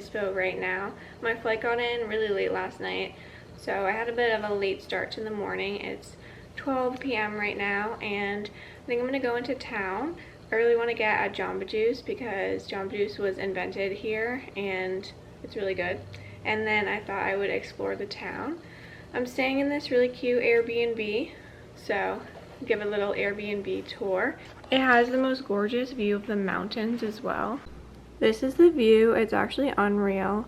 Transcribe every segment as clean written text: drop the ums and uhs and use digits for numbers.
Obispo right now. My flight got in really late last night, so I had a bit of a late start to the morning. It's 12 p.m. right now, and I think I'm going to go into town. I really want to get a Jamba Juice because Jamba Juice was invented here, and it's really good. And then I thought I would explore the town. I'm staying in this really cute Airbnb, so give a little Airbnb tour. It has the most gorgeous view of the mountains as well. This is the view. It's actually unreal.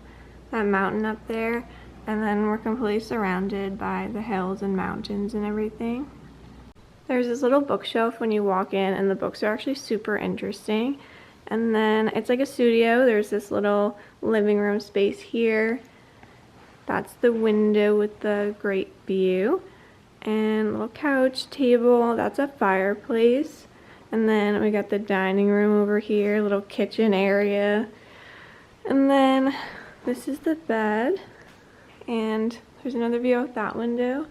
That mountain up there, and then we're completely surrounded by the hills and mountains and everything. There's this little bookshelf when you walk in, and the books are actually super interesting. And then it's like a studio. There's this little living room space here. That's the window with the great view. And a little couch, table, that's a fireplace. And then we got the dining room over here, little kitchen area. And then this is the bed. And there's another view out that window.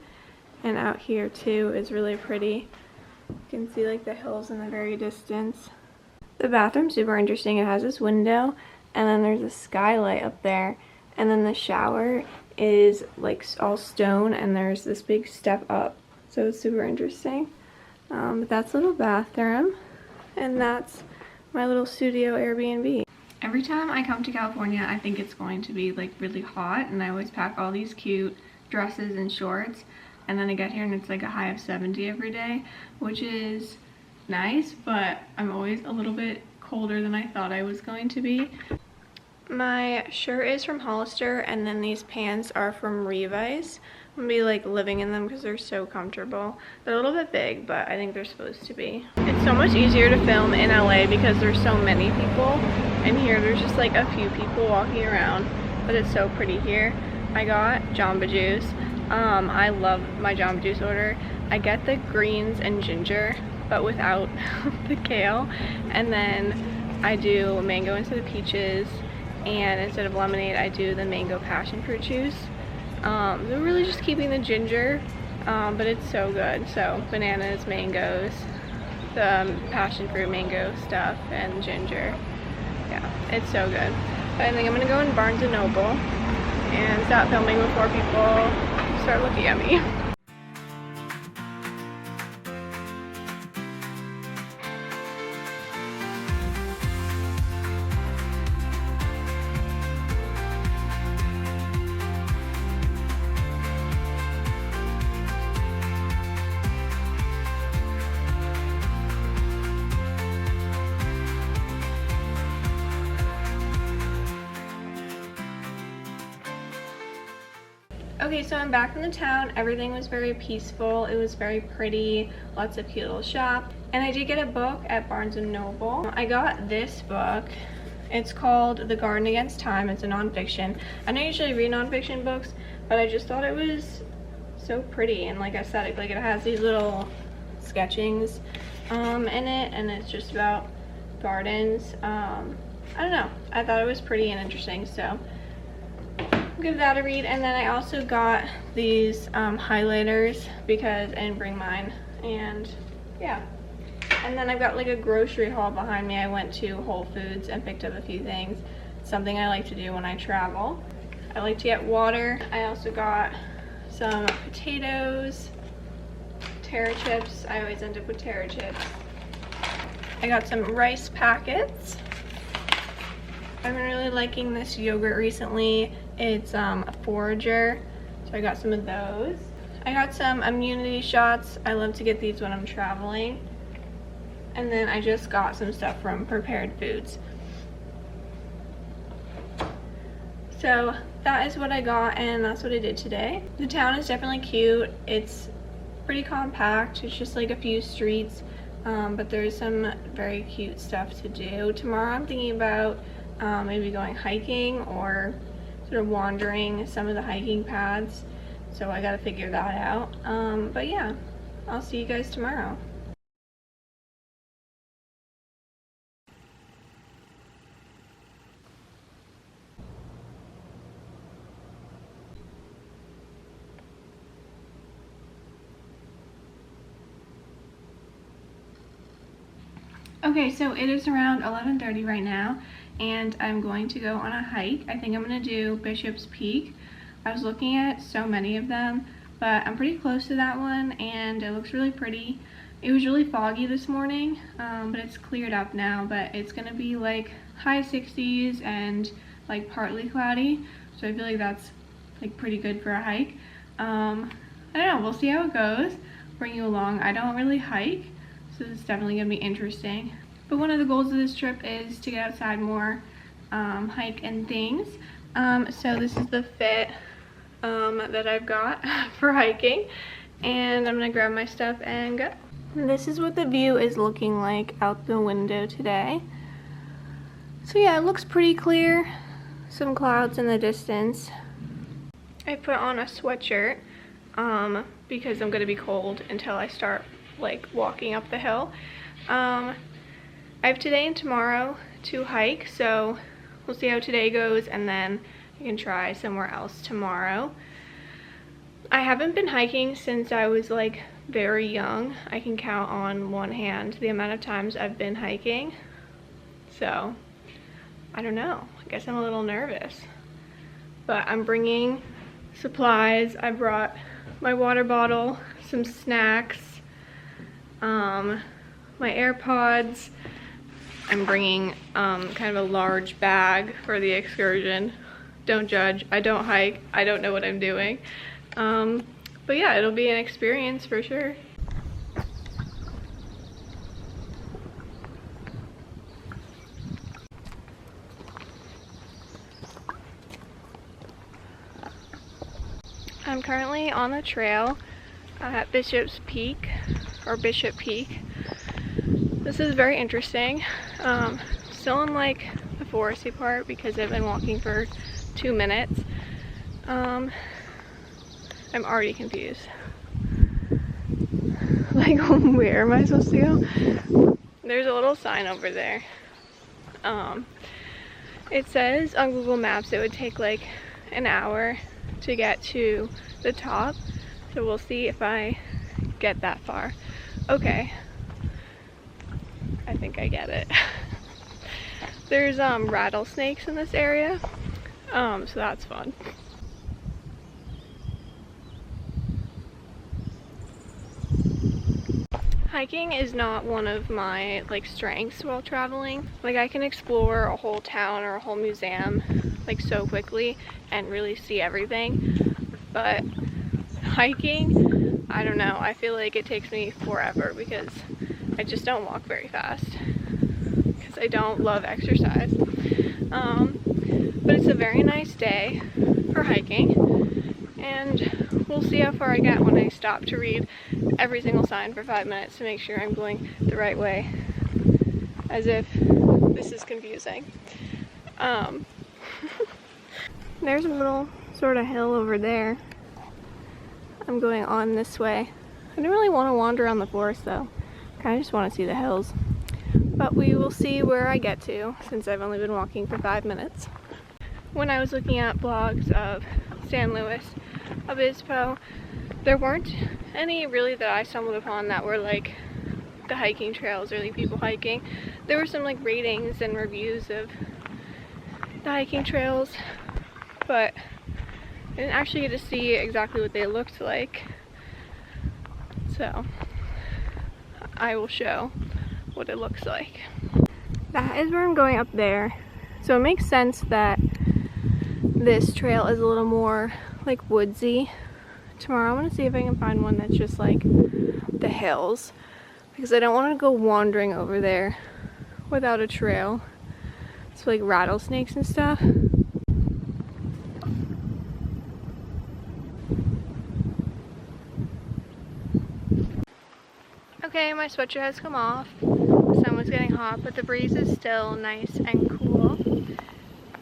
And out here too is really pretty. You can see like the hills in the very distance. The bathroom's super interesting. It has this window, and then there's a skylight up there. And then the shower is like all stone, and there's this big step up, so it's super interesting. But that's a little bathroom, and that's my little studio Airbnb. Every time I come to California, I think it's going to be like really hot, and I always pack all these cute dresses and shorts, and then I get here and it's like a high of 70 every day, which is nice, but I'm always a little bit colder than I thought I was going to be. My shirt is from Hollister, and then these pants are from Levi's. I'm gonna be like living in them because they're so comfortable. They're a little bit big, but I think they're supposed to be. It's so much easier to film in LA because there's so many people, and here there's just like a few people walking around, but it's so pretty here. I got Jamba Juice. I love my Jamba Juice order. I get the greens and ginger, but without the kale, and then I do mango instead of peaches. And instead of lemonade, I do the mango passion fruit juice. They're really just keeping the ginger, but it's so good. So bananas, mangoes, the passion fruit mango stuff, and ginger. Yeah, it's so good. But I think I'm gonna go in Barnes & Noble and stop filming before people start looking at me. Okay, so I'm back in the town. Everything was very peaceful. It was very pretty, lots of cute little shops. And I did get a book at Barnes & Noble. I got this book. It's called The Garden Against Time. It's a nonfiction. I don't usually read nonfiction books, but I just thought it was so pretty and like aesthetic. Like it has these little sketchings in it, and it's just about gardens. I don't know. I thought it was pretty and interesting, so give that a read. And then I also got these highlighters because I didn't bring mine, and yeah. And then I've got like a grocery haul behind me. I went to Whole Foods and picked up a few things. It's something I like to do when I travel. I like to get water. I also got some potatoes, Terra chips. I always end up with Terra chips. I got some rice packets. I've been really liking this yogurt recently. It's a forager, so I got some of those. I got some immunity shots. I love to get these when I'm traveling. And then I just got some stuff from Prepared Foods. So that is what I got, and that's what I did today. The town is definitely cute. It's pretty compact. It's just like a few streets, but there's some very cute stuff to do. Tomorrow I'm thinking about maybe going hiking or sort of wandering some of the hiking paths, so I gotta figure that out. But yeah, I'll see you guys tomorrow. Okay, so it is around 11:30 right now, and I'm going to go on a hike. I think I'm going to do Bishop's Peak. I was looking at so many of them, but I'm pretty close to that one and it looks really pretty. It was really foggy this morning, but it's cleared up now, but it's going to be like high 60s and like partly cloudy, so I feel like that's like pretty good for a hike. I don't know, we'll see how it goes. Bring you along. I don't really hike, so this is definitely going to be interesting. But one of the goals of this trip is to get outside more, hike and things. So this is the fit that I've got for hiking, and I'm gonna grab my stuff and go. This is what the view is looking like out the window today. So yeah, it looks pretty clear. Some clouds in the distance. I put on a sweatshirt because I'm gonna be cold until I start like walking up the hill. I have today and tomorrow to hike, so we'll see how today goes, and then I can try somewhere else tomorrow. I haven't been hiking since I was like very young. I can count on one hand the amount of times I've been hiking. So, I don't know. I guess I'm a little nervous. But I'm bringing supplies. I brought my water bottle, some snacks, my AirPods. I'm bringing kind of a large bag for the excursion. Don't judge. I don't hike. I don't know what I'm doing. But yeah, it'll be an experience for sure. I'm currently on the trail at Bishop's Peak, or Bishop Peak. This is very interesting. Still in like the foresty part because I've been walking for 2 minutes. I'm already confused. Like, where am I supposed to go? There's a little sign over there. It says on Google Maps it would take like an hour to get to the top. So we'll see if I get that far. Okay. I think I get it. There's rattlesnakes in this area, so that's fun. Hiking is not one of my like strengths while traveling. Like, I can explore a whole town or a whole museum like so quickly and really see everything, but hiking, I don't know, I feel like it takes me forever because I just don't walk very fast because I don't love exercise. But it's a very nice day for hiking, and we'll see how far I get when I stop to read every single sign for 5 minutes to make sure I'm going the right way, as if this is confusing. There's a little sort of hill over there. I'm going on this way. I don't really want to wander around the forest though. I kind of just want to see the hills. But we will see where I get to, since I've only been walking for 5 minutes. When I was looking at blogs of San Luis Obispo, there weren't any really that I stumbled upon that were like the hiking trails or like people hiking. There were some like ratings and reviews of the hiking trails, but I didn't actually get to see exactly what they looked like. So I will show what it looks like. That is where I'm going, up there. So it makes sense that this trail is a little more like woodsy. Tomorrow I'm gonna see if I can find one that's just like the hills, because I don't want to go wandering over there without a trail. It's like rattlesnakes and stuff. Okay, my sweatshirt has come off. The sun was getting hot, but the breeze is still nice and cool.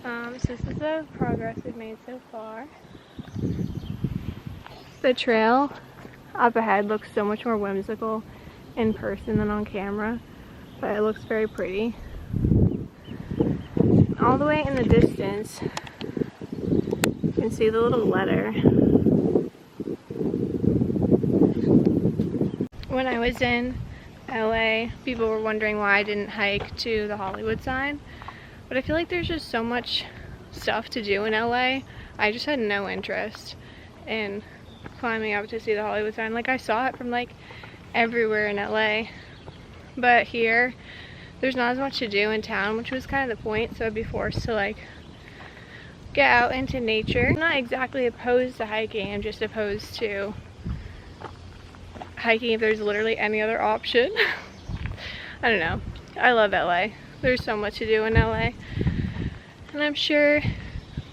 So this is the progress we've made so far. The trail up ahead looks so much more whimsical in person than on camera, but it looks very pretty. All the way in the distance, you can see the little letter. When I was in LA, people were wondering why I didn't hike to the Hollywood sign, but I feel like there's just so much stuff to do in LA. I just had no interest in climbing up to see the Hollywood sign. Like, I saw it from like everywhere in LA, but here there's not as much to do in town, which was kind of the point, so I'd be forced to like get out into nature. I'm not exactly opposed to hiking, I'm just opposed to hiking if there's literally any other option. I don't know. I love LA. There's so much to do in LA. And I'm sure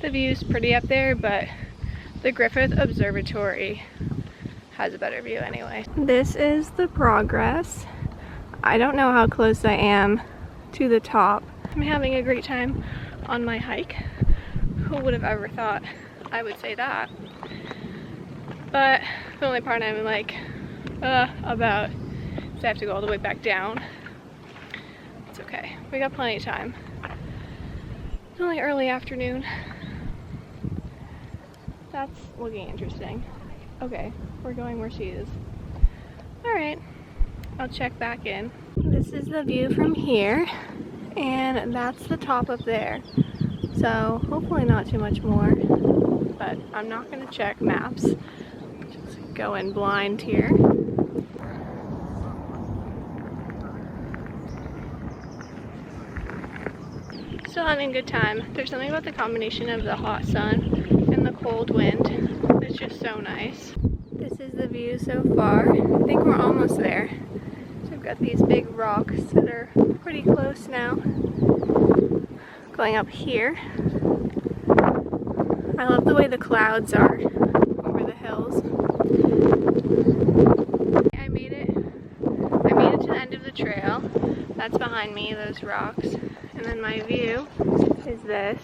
the view's pretty up there, but the Griffith Observatory has a better view anyway. This is the progress. I don't know how close I am to the top. I'm having a great time on my hike. Who would have ever thought I would say that? But the only part I'm like about is I have to go all the way back down. It's okay. We got plenty of time. It's only early afternoon. That's looking interesting. Okay, we're going where she is. Alright, I'll check back in. This is the view from here, and that's the top up there. So hopefully not too much more, but I'm not gonna check maps. Just go in blind here. Still having a good time. There's something about the combination of the hot sun and the cold wind. It's just so nice. This is the view so far. I think we're almost there. So we've got these big rocks that are pretty close now. Going up here. I love the way the clouds are over the hills. I made it to the end of the trail. That's behind me, those rocks. And then my view is this.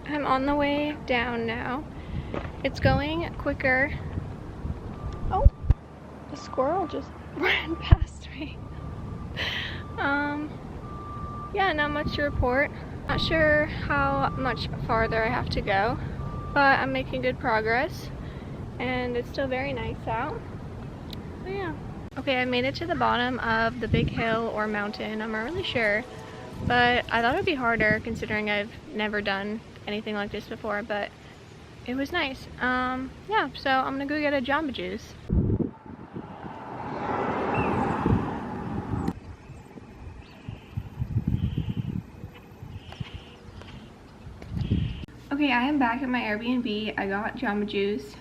I'm on the way down now. It's going quicker. Oh, the squirrel just ran past me. Yeah, not much to report. Not sure how much farther I have to go, but I'm making good progress. And it's still very nice out. So yeah. Okay, I made it to the bottom of the big hill or mountain. I'm not really sure, but I thought it would be harder considering I've never done anything like this before, but it was nice. Yeah, so I'm gonna go get a Jamba Juice. Okay, I am back at my Airbnb. I got Jamba Juice.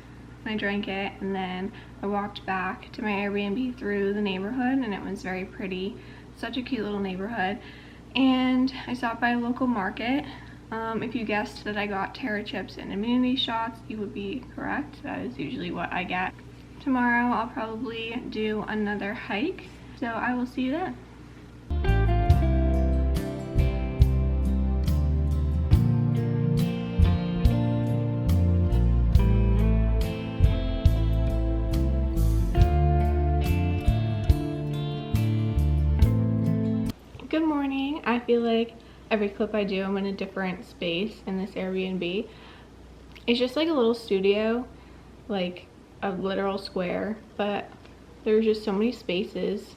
I drank it, and then I walked back to my Airbnb through the neighborhood, and it was very pretty. Such a cute little neighborhood. And I stopped by a local market. If you guessed that I got Terra chips and immunity shots, you would be correct. That is usually what I get. Tomorrow I'll probably do another hike, so I will see you then. Good morning. I feel like every clip I do, I'm in a different space in this Airbnb. It's just like a little studio, like a literal square, but there's just so many spaces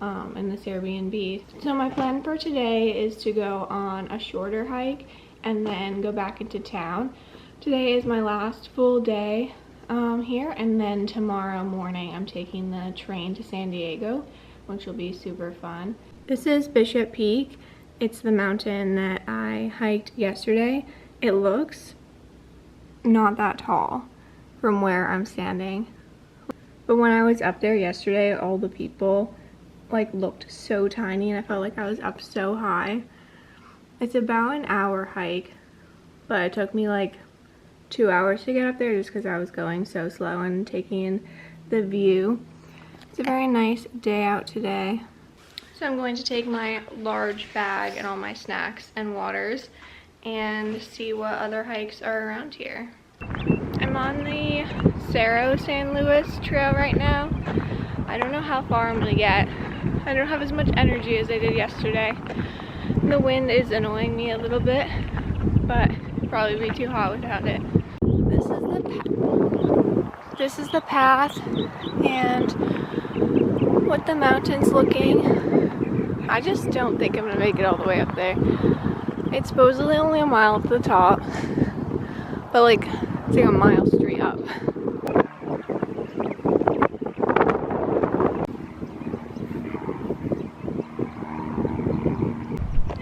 in this Airbnb. So my plan for today is to go on a shorter hike and then go back into town. Today is my last full day here, and then tomorrow morning I'm taking the train to San Diego, which will be super fun. This is Bishop Peak. It's the mountain that I hiked yesterday. It looks not that tall from where I'm standing. But when I was up there yesterday, all the people like looked so tiny, and I felt like I was up so high. It's about an hour hike, but it took me like 2 hours to get up there just because I was going so slow and taking in the view. It's a very nice day out today. So I'm going to take my large bag and all my snacks and waters and see what other hikes are around here. I'm on the Cerro San Luis trail right now. I don't know how far I'm gonna get. I don't have as much energy as I did yesterday. The wind is annoying me a little bit, but it'd probably be too hot without it. this is the path and what the mountain's looking. I just don't think I'm gonna make it all the way up there. It's supposedly only a mile up to the top, but like it's like a mile straight up.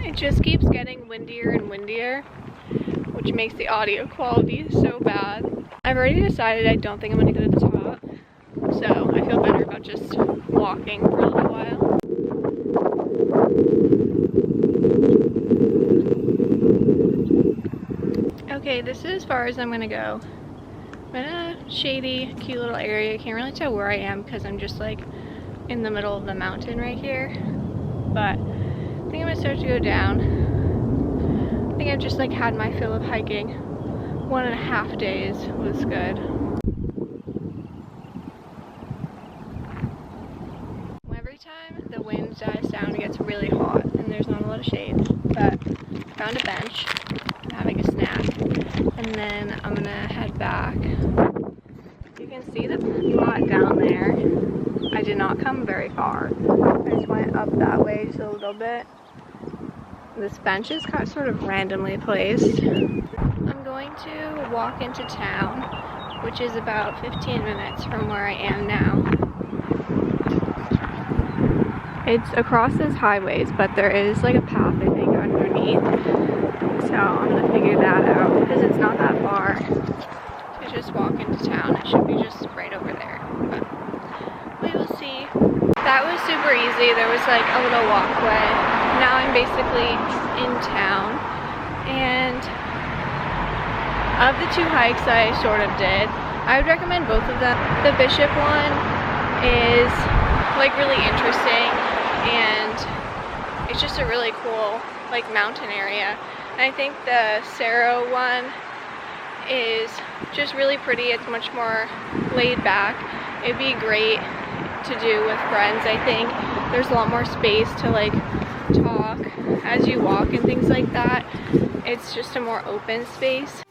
It just keeps getting windier and windier, which makes the audio quality so bad. I've already decided I don't think I'm gonna go to the top, so I feel better about just walking for a little while. Okay, this is as far as I'm gonna go. I'm in a shady, cute little area. I can't really tell where I am because I'm just like in the middle of the mountain right here. But I think I'm gonna start to go down. I think I've just like had my fill of hiking. 1.5 days was good. Every time the wind dies down, it gets really hot and there's not a lot of shade. But I found a bench. I'm having a snack. And then I'm gonna head back. You can see the parking lot down there. I did not come very far. I just went up that way just a little bit. This bench is kind of sort of randomly placed. I'm going to walk into town, which is about 15 minutes from where I am now. It's across those highways, but there is like a path I think underneath. So I'm gonna figure that out because it's not that far to just walk into town. It should be just right over there, but we will see. That was super easy. There was like a little walkway. Now I'm basically in town, and of the 2 hikes I sort of did, I would recommend both of them. The Bishop one is like really interesting, and it's just a really cool like mountain area. And I think the SLO one is just really pretty. It's much more laid back. It'd be great to do with friends. I think there's a lot more space to like talk as you walk and things like that. It's just a more open space.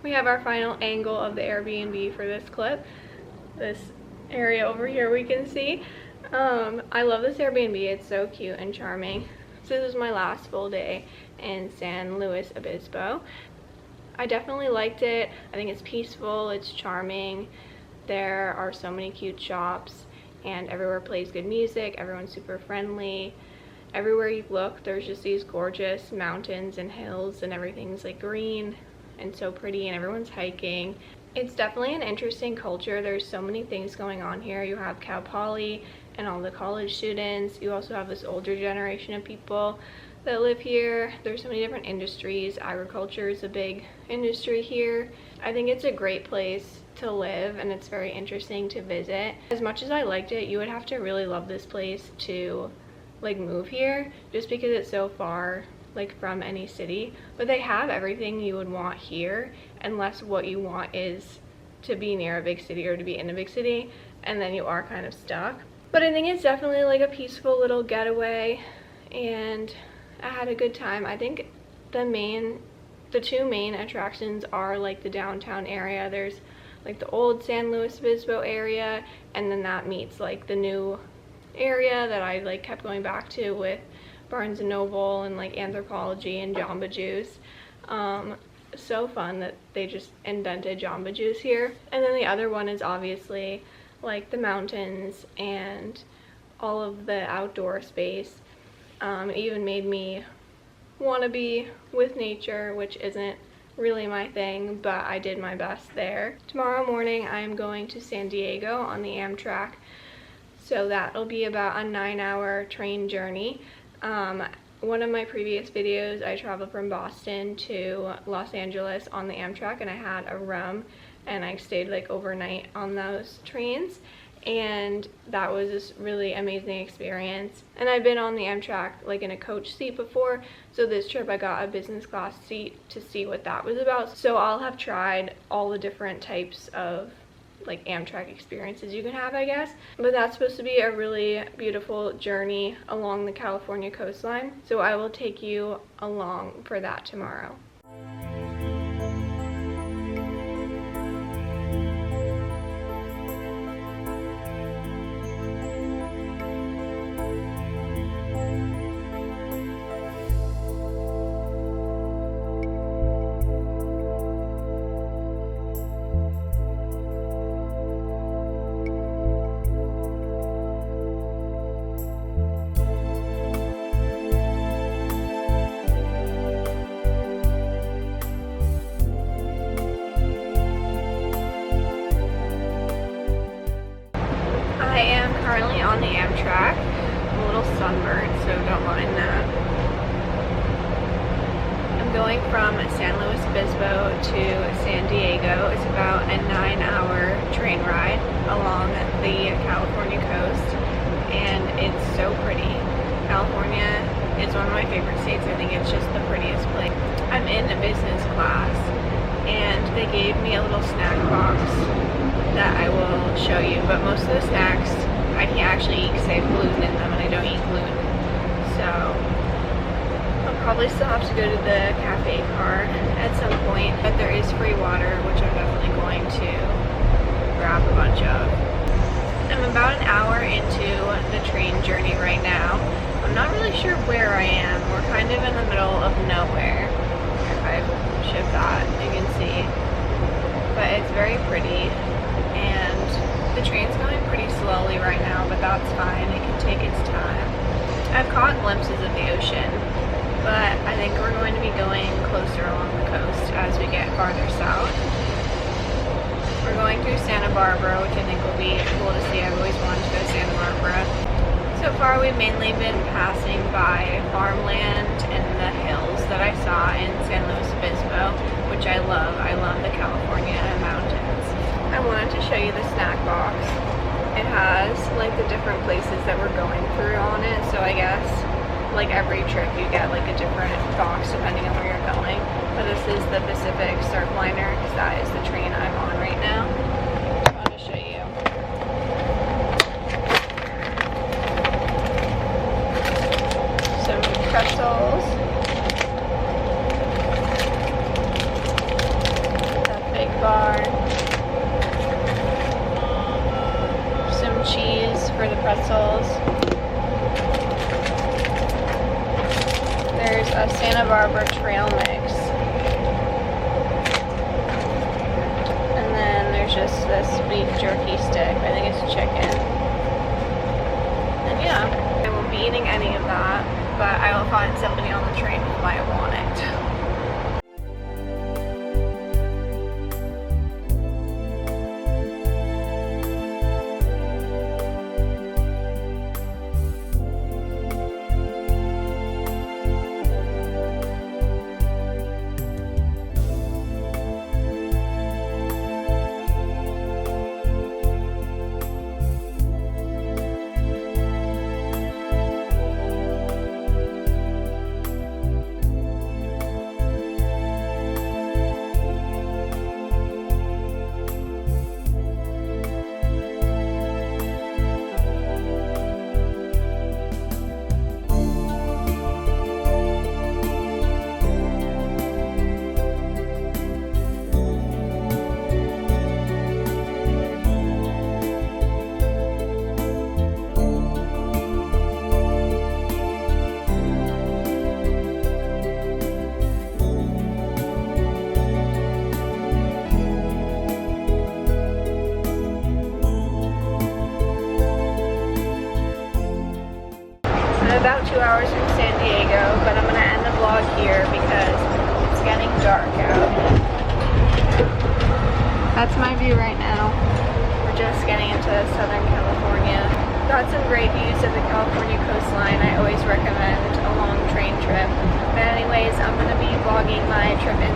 We have our final angle of the Airbnb for this clip. This area over here we can see. I love this Airbnb. It's so cute and charming. So this is my last full day in San Luis Obispo. I definitely liked it. I think it's peaceful, it's charming. There are so many cute shops and everywhere plays good music. Everyone's super friendly. Everywhere you look, there's just these gorgeous mountains and hills and everything's like green and so pretty, and everyone's hiking. It's definitely an interesting culture. There's so many things going on here. You have Cal Poly and all the college students. You also have this older generation of people that live here. There's so many different industries. Agriculture is a big industry here. I think it's a great place to live and it's very interesting to visit. As much as I liked it, you would have to really love this place to like move here, just because it's so far like from any city. But they have everything you would want here, unless what you want is to be near a big city or to be in a big city, and then you are kind of stuck. But I think it's definitely like a peaceful little getaway, and I had a good time. I think the two main attractions are like the downtown area. There's like the old San Luis Obispo area, and then that meets like the new area that I like kept going back to with Barnes & Noble and like Anthropologie and Jamba Juice. So fun that they just invented Jamba Juice here. And then the other one is obviously like the mountains and all of the outdoor space. It even made me want to be with nature, which isn't really my thing, but I did my best there. Tomorrow morning I am going to San Diego on the Amtrak, so that'll be about a 9-hour train journey. One of my previous videos, I traveled from Boston to Los Angeles on the Amtrak, and I had a room and I stayed like overnight on those trains, and that was this really amazing experience. And I've been on the Amtrak like in a coach seat before, so this trip I got a business class seat to see what that was about. So I'll have tried all the different types of like Amtrak experiences you can have, I guess. But that's supposed to be a really beautiful journey along the California coastline, so I will take you along for that tomorrow. I am currently on the Amtrak. I'm a little sunburned, so don't mind that. I'm going from San Luis Obispo to San Diego. It's about a 9-hour train ride along the California coast, and it's so pretty. California is one of my favorite states. I think it's just the prettiest place. I'm in a business class, and they gave me a little snack box that I will show you, but most of the snacks I can't actually eat because they have gluten in them, and I don't eat gluten. So I'll probably still have to go to the cafe car at some point, but there is free water, which I'm definitely going to grab a bunch of. I'm about an hour into the train journey right now. I'm not really sure where I am. We're kind of in the middle of nowhere. If I shift that, you can see. But it's very pretty, and the train's going pretty slowly right now, but that's fine. It can take its time. I've caught glimpses of the ocean, but I think we're going to be going closer along the coast as we get farther south. We're going through Santa Barbara, which I think will be cool to see. I've always wanted to go to Santa Barbara. So far we've mainly been passing by farmland and the hills that I saw in San Luis Obispo, which I love. I love the California mountains. I wanted to show you the snack box. It has like the different places that we're going through on it, so I guess like every trip you get like a different box depending on where you're going. But this is the Pacific Surfliner because that is the train I'm on right now. I want to show you. Some pretzels. That big bar. Some cheese for the pretzels. There's a Santa Barbara trail mix. And then there's just this beef jerky stick. I think it's chicken. And yeah, I won't be eating any of that, but I will find somebody on the train who might want it. vlog here because it's getting dark out. That's my view right now. We're just getting into Southern California. Got some great views of the California coastline. I always recommend a long train trip. But anyways, I'm going to be vlogging my trip in